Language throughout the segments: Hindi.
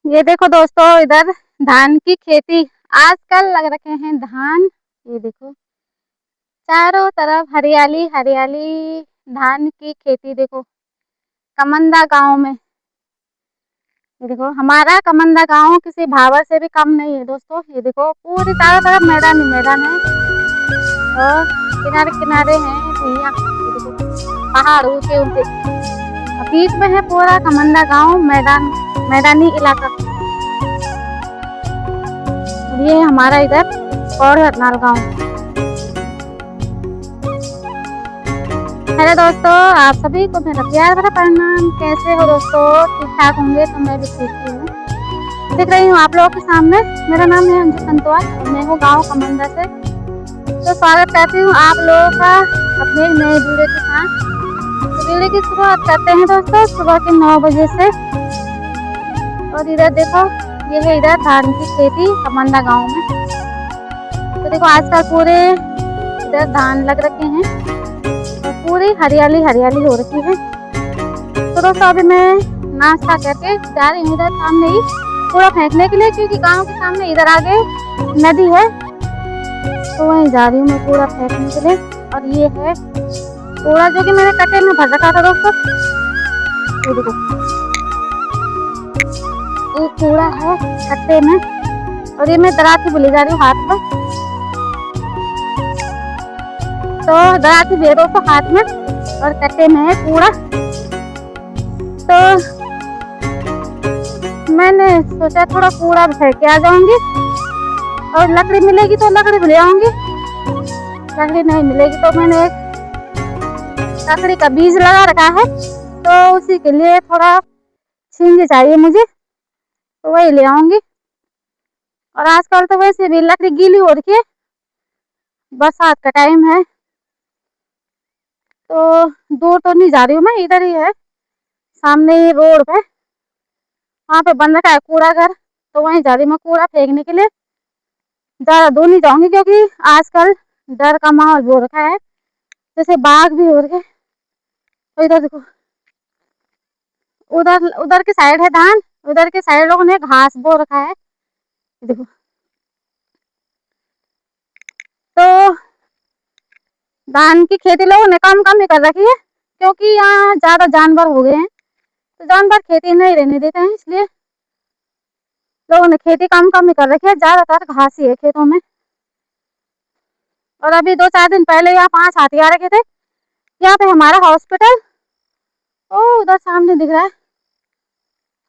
ये देखो दोस्तों, इधर धान की खेती आजकल लग रखे हैं धान। ये देखो चारों तरफ हरियाली हरियाली। धान की खेती देखो कमंदा गांव में। ये देखो हमारा कमंदा गांव किसी भावर से भी कम नहीं है दोस्तों। ये देखो पूरी चारों तरफ मैदान ही मैदान है और किनारे किनारे हैं भैया। ये देखो पहाड़ ऊंचे ऊंचे, बीच में है पूरा कमंदा गांव, मैदानी इलाका। ये हमारा इधर और हरनाल गांव। हेलो दोस्तों, आप सभी को मेरा प्यार भरा प्रणाम। कैसे हो दोस्तों? ठीक ठाक होंगे तो मैं भी ठीक ही हूँ। दिख रही हूँ आप लोगों के सामने। मेरा नाम है अंजू संतवाल और मैं हूँ गाँव कमंदा से। तो स्वागत करती हूँ आप लोगों का अपने एक नए वीडियो के साथ। तो वीडियो की शुरुआत करते हैं दोस्तों सुबह के 9 बजे से। और इधर देखो ये है इधर धान की खेती कमंदा गाँव में। तो देखो आजकल पूरे इधर धान लग रखे हैं, पूरी हरियाली हरियाली हो रखी है। तो दोस्तों अभी मैं नाश्ता करके जा रही हूँ इधर सामने ही कूड़ा फेंकने के लिए, क्योंकि गांव के सामने इधर आगे नदी है, तो वहीं जा रही हूँ मैं कूड़ा फेंकने के लिए। और ये है कूड़ा जो कि मैंने कट्टे में भर रखा था दोस्तों। ये देखो ये कूड़ा है कट्टे में, और ये मैं दराती भी ले जा रही हूँ हाथ में। तो दराती भी है दोस्तों हाथ में और कट्टे में है कूड़ा। तो मैंने सोचा थोड़ा कूड़ा फेंक के आ जाऊंगी, और लकड़ी मिलेगी तो लकड़ी भी ले आऊंगी। लकड़ी नहीं मिलेगी तो मैंने एक लकड़ी का बीज लगा रखा है, तो उसी के लिए थोड़ा छींजे चाहिए मुझे, तो वही ले आऊंगी। और आजकल तो वैसे भी लकड़ी गीली हो रही है, बरसात का टाइम है, तो दूर तो नहीं जा रही हूँ मैं, इधर ही है सामने ही रोड पे। वहाँ पे बन रखा है कूड़ा घर, तो वहीं जा रही मैं कूड़ा फेंकने के लिए। ज्यादा दूर नहीं जाऊंगी क्योंकि आजकल डर का माहौल हो रखा है, जैसे बाघ भी हो रखे। तो इधर देखो उधर उधर की साइड है धान, उधर की साइड लोगों ने घास बो रखा है। देखो तो धान की खेती लोगों ने कम कम ही कर रखी है, क्योंकि यहाँ ज्यादा जानवर हो गए हैं, तो जानवर खेती नहीं रहने देते हैं, इसलिए लोगों ने खेती कम कम ही कर रखी है। ज्यादातर घास ही है खेतों में। और अभी 2-4 दिन पहले यहाँ 5 हाथी आ रखे थे। यहाँ पे हमारा हॉस्पिटल ओ उधर सामने दिख रहा है,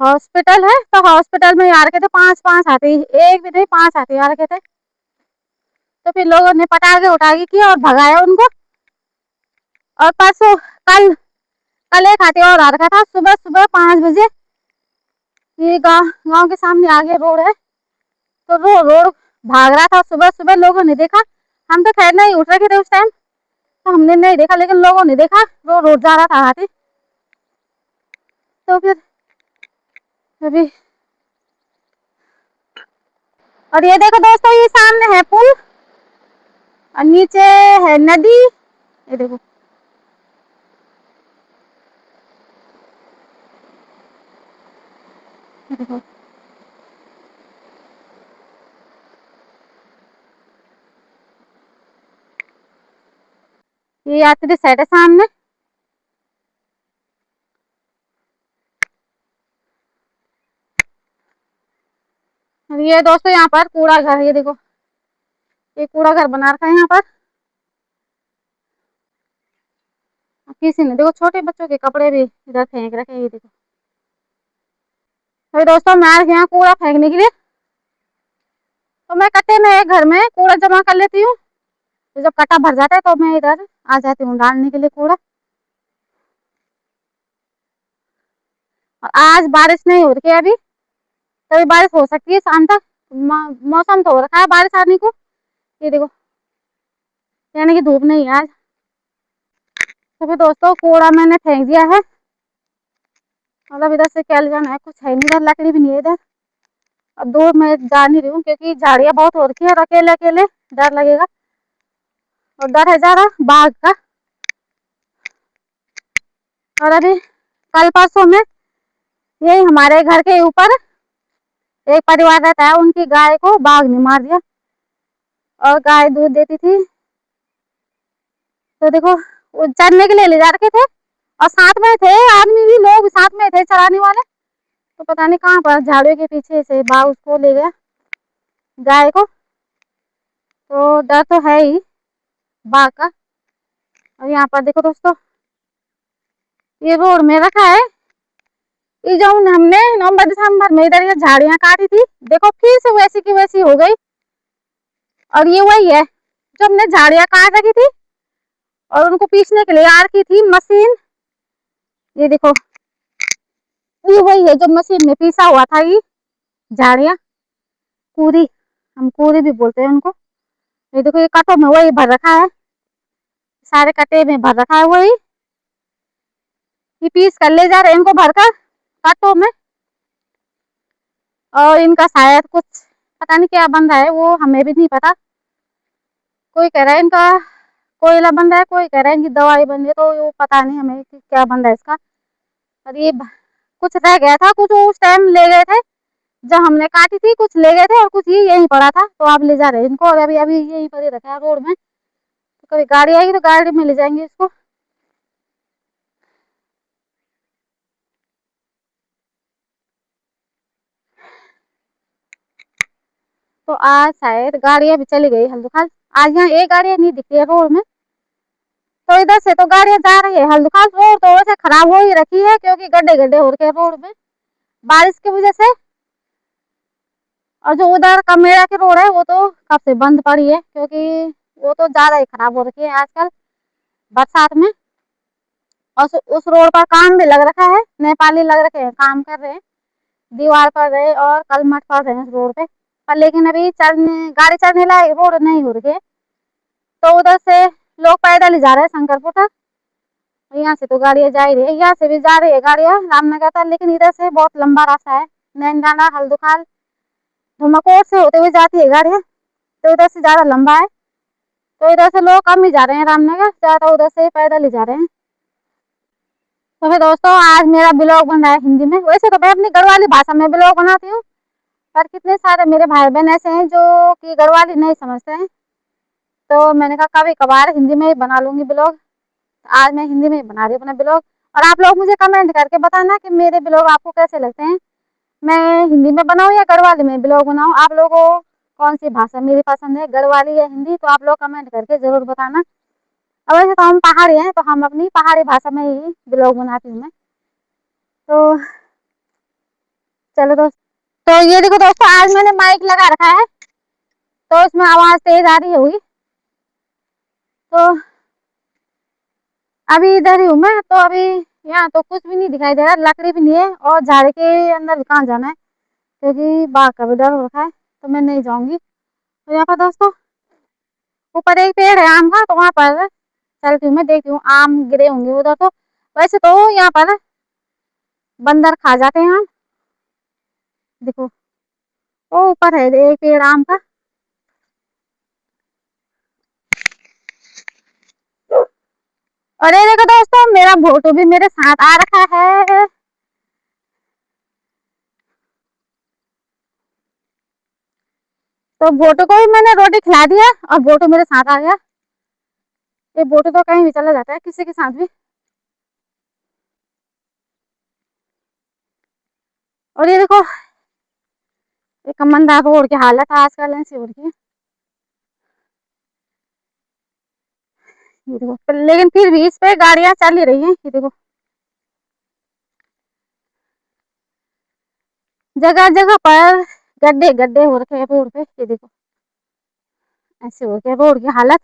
हॉस्पिटल है, तो हॉस्पिटल में आ रखे थे 5-5 हाथी। एक भी नहीं, 5 हाथी आ रखे थे। तो फिर लोगों ने पटाखे उठाके किया और भगाया उनको। और परसों कल कल एक हाथी और आ रखा था सुबह सुबह 5 बजे। ये गांव के सामने आगे रोड है, तो रोड भाग रहा था सुबह सुबह। लोगों ने देखा, हम तो खैर नहीं उठ रखे थे उस टाइम, तो हमने नहीं देखा, लेकिन लोगों ने देखा रोड जा रहा था हाथी। तो फिर अभी और ये देखो दोस्तों, ये सामने है पुल और नीचे है नदी। ये देखो देखो ये यात्री सेट है सामने। और ये दोस्तों यहाँ पर कूड़ा घर, ये देखो ये कूड़ा घर बना रखा है यहाँ पर। किसी ने देखो छोटे बच्चों के कपड़े भी इधर फेंक रखे हैं। ये देखो अभी दोस्तों मैं आ रही यहाँ कूड़ा फेंकने के लिए, तो मैं कट्टे में एक घर में कूड़ा जमा कर लेती हूँ। तो जब कट्टा भर जाता है तो मैं इधर आ जाती हूँ डालने के लिए कूड़ा। और आज बारिश नहीं हो रही है अभी, तभी बारिश हो सकती है शाम तक। मौसम तो हो रखा है बारिश आने को। ये देखो यानी कि धूप नहीं है आज। तो फिर दोस्तों कूड़ा मैंने फेंक दिया है, मतलब इधर से क्या ले जाना है, कुछ है नहीं इधर, लकड़ी भी नहीं है इधर। अब दूर मैं जा नहीं रही हूँ क्योंकि झाड़ियाँ बहुत हो रखी है और अकेले अकेले डर लगेगा, और डर है ज्यादा बाघ का। और अभी कल परसों में यही हमारे घर के ऊपर एक परिवार रहता है, उनकी गाय को बाघ ने मार दिया और गाय दूध देती थी। तो देखो वो चरने के लिए ले जा रखे थे और साथ में थे आदमी भी, लोग साथ में थे चराने वाले। तो पता नहीं कहाँ पर झाड़ू के पीछे से बाघ उसको ले गया गाय को। तो डर तो है ही बाघ का। और यहाँ पर देखो दोस्तों, ये रोड में रखा है, ये जो हमने नवंबर दिसंबर में इधर ये झाड़ियां काटी थी, देखो फिर से वैसी की वैसी हो गई। और ये वही है जो हमने झाड़ियां काट रखी थी और उनको पीसने के लिए आ रखी थी मशीन। ये देखो ये वही है जो मशीन में पीसा हुआ था, ये झाड़ियां पूरी, हम पूरी भी बोलते हैं उनको। ये देखो ये कटों में वही भर रखा है, सारे कटे में भर रखा है वही, ये पीस कर ले जा रहे हैं इनको भरकर कटों में। और इनका शायद कुछ पता नहीं क्या बन रहा है, वो हमें भी नहीं पता। कोई कह रहा है इनका कोयला बन रहा है, कोई कह रहा है इनकी दवाई बन रही है, तो वो पता नहीं हमें कि क्या बन रहा है इसका। और ये कुछ रह गया था, कुछ उस टाइम ले गए थे जब हमने काटी थी, कुछ ले गए थे और कुछ ही यहीं पड़ा था, तो आप ले जा रहे हैं इनको। और अभी अभी यहीं पर ही रखा है रोड में, तो कभी गाड़ी आएगी तो गाड़ी में ले जाएंगे इसको। तो आज शायद गाड़ियां भी चली गई हल्दुखाल, आज यहाँ एक गाड़ियां नहीं दिख रही है रोड में। तो इधर से तो गाड़ियां जा रही है हल्दुखाल, रोड तो वैसे खराब हो ही रखी है क्योंकि गड्ढे गड्ढे हो रखे हैं रोड में बारिश की वजह से। और जो उधर कमेरा की रोड है वो तो कब से बंद पड़ी है, क्योंकि वो तो ज्यादा ही खराब हो रखी है आजकल बरसात में। और उस रोड पर काम भी लग रखा है, नेपाली लग रखे हैं, काम कर रहे हैं, दीवार पर रहे और कलमट पड़ रहे हैं इस रोड पे। पर लेकिन अभी चलने गाड़ी चलने लायक रोड नहीं हो रही है, तो उधर से लोग पैदल ही जा रहे हैं शंकरपुर तक। यहाँ से तो गाड़ियां जा ही रही है, यहाँ से भी जा रही है गाड़ियां रामनगर तक, लेकिन इधर से बहुत लंबा रास्ता है, नैनडाना हल्दुखाल धुमाकोट से होते हुए जाती है गाड़ियां, तो इधर से ज्यादा लंबा है। तो इधर से लोग कम ही जा रहे हैं रामनगर, ज्यादा उधर से पैदल ही जा रहे हैं। तो फिर दोस्तों आज मेरा ब्लॉग बन रहा है हिंदी में, वैसे तो मैं अपनी गढ़वाली भाषा में ब्लॉग बनाती हूँ, पर कितने सारे मेरे भाई बहन ऐसे हैं जो कि गढ़वाली नहीं समझते हैं, तो मैंने कहा कभी कभार हिंदी में ही बना लूंगी ब्लॉग। आज मैं हिंदी में ही बना रही हूँ अपना ब्लॉग। और आप लोग मुझे कमेंट करके बताना कि मेरे ब्लॉग आपको कैसे लगते हैं, मैं हिंदी में बनाऊँ या गढ़वाली में ब्लॉग बनाऊँ, आप लोगों को कौन सी भाषा मेरी पसंद है, गढ़वाली या हिंदी, तो आप लोग कमेंट करके जरूर बताना। और वैसे तो हम पहाड़ी हैं, तो हम अपनी पहाड़ी भाषा में ही ब्लॉग बनाती हूँ मैं। तो चलो दोस्तों, तो ये देखो दोस्तों आज मैंने माइक लगा रखा है, तो इसमें आवाज तेज आ रही होगी। तो अभी इधर ही हूँ मैं, तो अभी यहाँ तो कुछ भी नहीं दिखाई दे रहा, लकड़ी भी नहीं है और झाड़ के अंदर भी कहाँ जाना है, क्योंकि बाघ का भी डर हो रखा है, तो मैं नहीं जाऊंगी। तो यहाँ पर दोस्तों ऊपर एक पेड़ है आम का, तो वहां पर चलती हूँ मैं, देखती हूँ आम गिरे होंगे उधर। तो वैसे तो यहाँ पर बंदर खा जाते हैं आम, देखो वो ऊपर है एक पेड़ आम का। और ये देखो दोस्तों मेरा फोटो भी मेरे साथ आ रखा है, तो बोटो को भी मैंने रोटी खिला दिया और बोटो मेरे साथ आ गया। ये बोटो तो कहीं भी चला जाता है किसी के साथ भी। और ये देखो ये कमंदा रोड की हालत आजकल ऐसी हो रही है, ये देखो लेकिन फिर भी इस पे गाड़ियां चल ही रही हैं। ये देखो जगह जगह पर गड्ढे गड्ढे हो रखे हैं रोड पे, ये देखो ऐसे हो रही है रोड की हालत।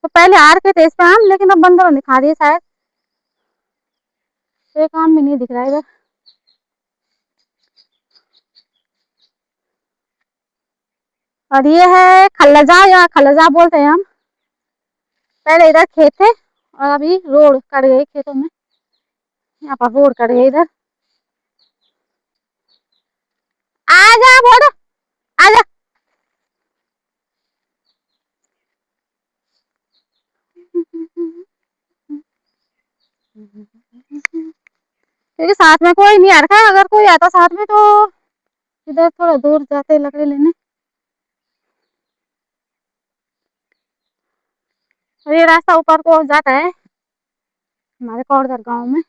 तो पहले आर के थे इस पे आम, लेकिन अब बंदरों ने खा दिए शायद, तो एक आम भी नहीं दिख रहा है इधर। और ये है खल्लजा, या खल्लजा बोलते हैं हम, पहले इधर खेत थे और अभी रोड कट गई खेतों में, यहाँ पर रोड कट गई इधर। आजा बोलो आजा। क्योंकि साथ में कोई नहीं आ रखा है। अगर कोई आता साथ में तो इधर थोड़ा दूर जाते लकड़ी लेने। और ये रास्ता ऊपर को जाता है हमारे कौड़दर गांव में।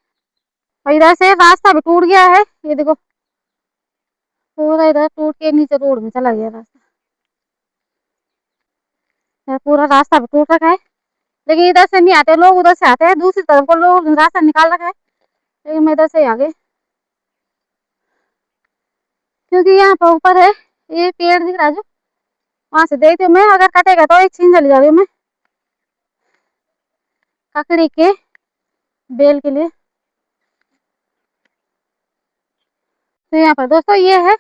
और इधर से रास्ता भी टूट गया है, ये देखो पूरा इधर टूट के नीचे रोड में चला गया रास्ता। पूरा रास्ता भी टूट रखा है, लेकिन इधर से नहीं आते लोग, उधर से आते हैं। दूसरी तरफ को लोग रास्ता निकाल रखा है, लेकिन मैं इधर से आगे, क्योंकि यहाँ पर ऊपर है ये पेड़ दिख रहा है जो, वहां से देखती हूँ मैं। अगर कटेगा तो एक छीन चली जा रही हूँ मैं ककड़ी के बेल के लिए। तो यहाँ पर दोस्तों ये है,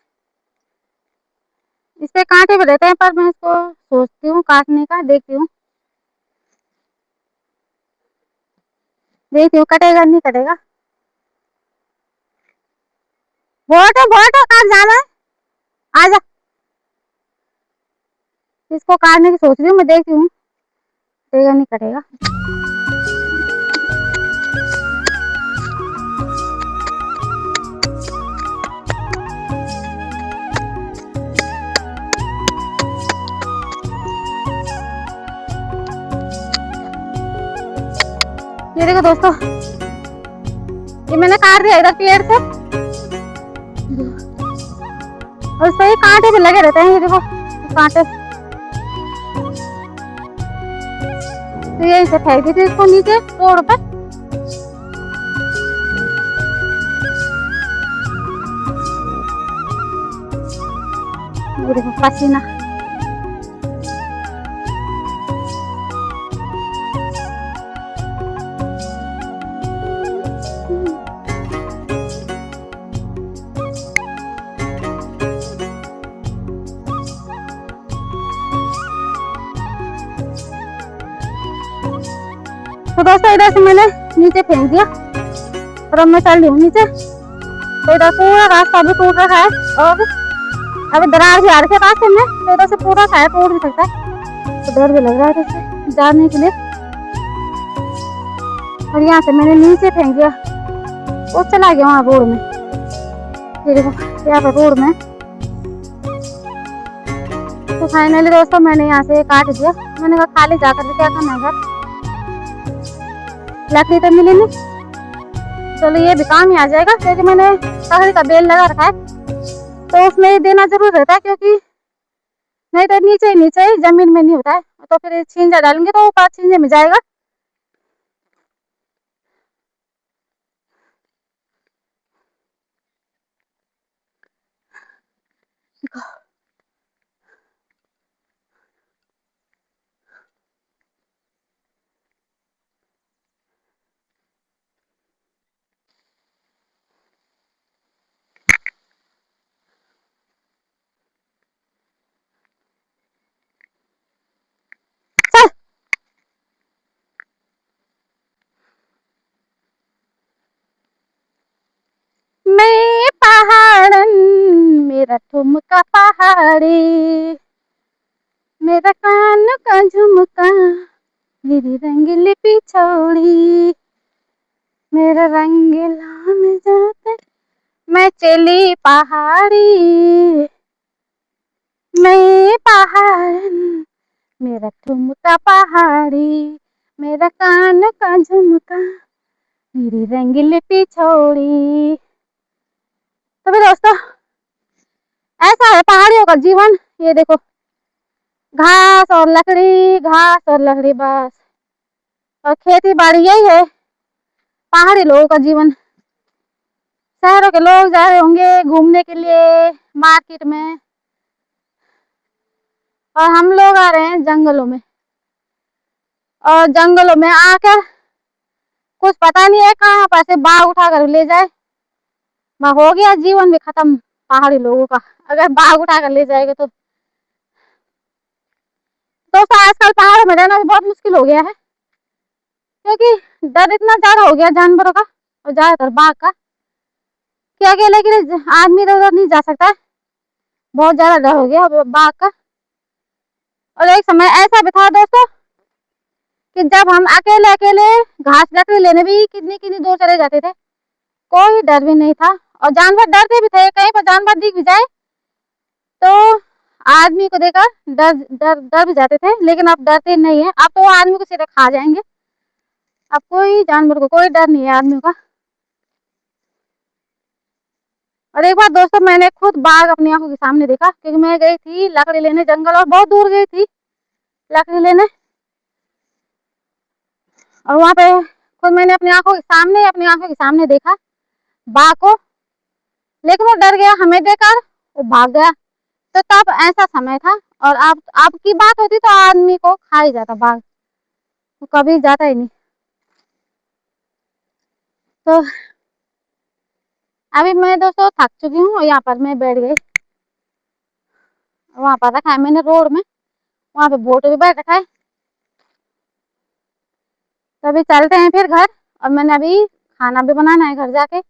इस पे कांटे भी रहते हैं, पर मैं इसको सोचती हूँ काटने का। देखती हूँ कटेगा नहीं कटेगा। बहुत काट जाना है, आजा। इसको काटने की सोच रही हूँ मैं, देखती हूँ कटेगा नहीं कटेगा। ये देखो दोस्तों, ये मैंने काट दिया इधर पेड़ से, और इस पर कांटे भी लगे रहते हैं। ये देखो कांटे, तो यही से फेंक दी थी इसको नीचे रोड पर। ये देखो पसीना, तो दोस्तों इधर से मैंने नीचे फेंक दिया और अब मैं चल रही हूँ नीचे। तो इधर पूरा रास्ता भी टूट रखा है, और अभी दरार भी आ रही है रास्ते में, तो इधर से पूरा शायद टूट भी सकता है। तो डर भी लग रहा है इधर से जाने के लिए। और यहाँ से मैंने नीचे फेंक दिया, वो चला गया वहाँ रोड में। ये देखो यहाँ पर रोड में। तो फाइनली दोस्तों मैंने यहाँ से काट दिया। मैंने कहा खाली जाकर क्या करना है घर, लकड़ी तो मिली नहीं, चलो ये भी काम ही आ जाएगा। क्योंकि मैंने ककड़ी का बेल लगा रखा है, तो उसमें देना जरूर रहता है, क्योंकि नहीं तो नीचे ही जमीन में नहीं होता है। तो फिर छींजा डालेंगे तो ऊपर छींजे में जाएगा। मैं पहाड़न मेरा ठुमका पहाड़ी, मेरा कान का झुमका, मेरी रंगीली पिछौड़ी, मेरा रंगीला में जाते मैं चली पहाड़ी। मैं पहाड़न मेरा ठुमका पहाड़ी, मेरा कान का झुमका, मेरी रंगीली पिछौड़ी। तो भी दोस्तों ऐसा है पहाड़ियों का जीवन। ये देखो घास और लकड़ी, घास और लकड़ी बस, और खेती बाड़ी यही है पहाड़ी लोगों का जीवन। शहरों के लोग जा रहे होंगे घूमने के लिए मार्केट में, और हम लोग आ रहे हैं जंगलों में। और जंगलों में आकर कुछ पता नहीं है कहाँ पर से बाघ उठा कर ले जाए, हो गया जीवन भी खत्म पहाड़ी लोगों का, अगर बाघ उठा कर ले जाएगा तो। दोस्तों आजकल पहाड़ों में रहना भी बहुत मुश्किल हो गया है, क्योंकि डर इतना ज्यादा हो गया जानवरों का, और ज्यादातर बाघ का, कि अकेले के लिए आदमी इधर उधर नहीं जा सकता है। बहुत ज्यादा डर हो गया बाघ का। और एक समय ऐसा भी था दोस्तों कि जब हम अकेले अकेले घास लकड़ी लेने भी कितनी कितनी दूर चले जाते थे, कोई डर भी नहीं था। और जानवर डरते भी थे, कहीं पर जानवर दिख भी जाए तो आदमी को देखकर डर डर डर भी जाते थे, लेकिन अब डरते नहीं है। अब तो वो आदमी को सीधे खा जाएंगे। अब कोई जानवर को कोई डर नहीं है आदमी का। और एक बार दोस्तों मैंने खुद बाघ अपनी आंखों के सामने देखा, क्योंकि मैं गई थी लकड़ी लेने जंगल, और बहुत दूर गई थी लकड़ी लेने, और वहां पे खुद मैंने अपनी आंखों के सामने देखा बाघ को। लेकिन वो डर गया हमें देखकर, वो भाग गया। तो तब ऐसा समय था। और अब की बात होती तो आदमी को खा ही जाता बाघ, वो कभी जाता ही नहीं। तो अभी मैं दोस्तों थक चुकी हूँ, और यहाँ पर मैं बैठ गई। वहां पर रखा है मैंने रोड में, वहां पे बोट भी बैठ रखा है। तो अभी चलते हैं फिर घर, और मैंने अभी खाना भी बनाना है घर जाके।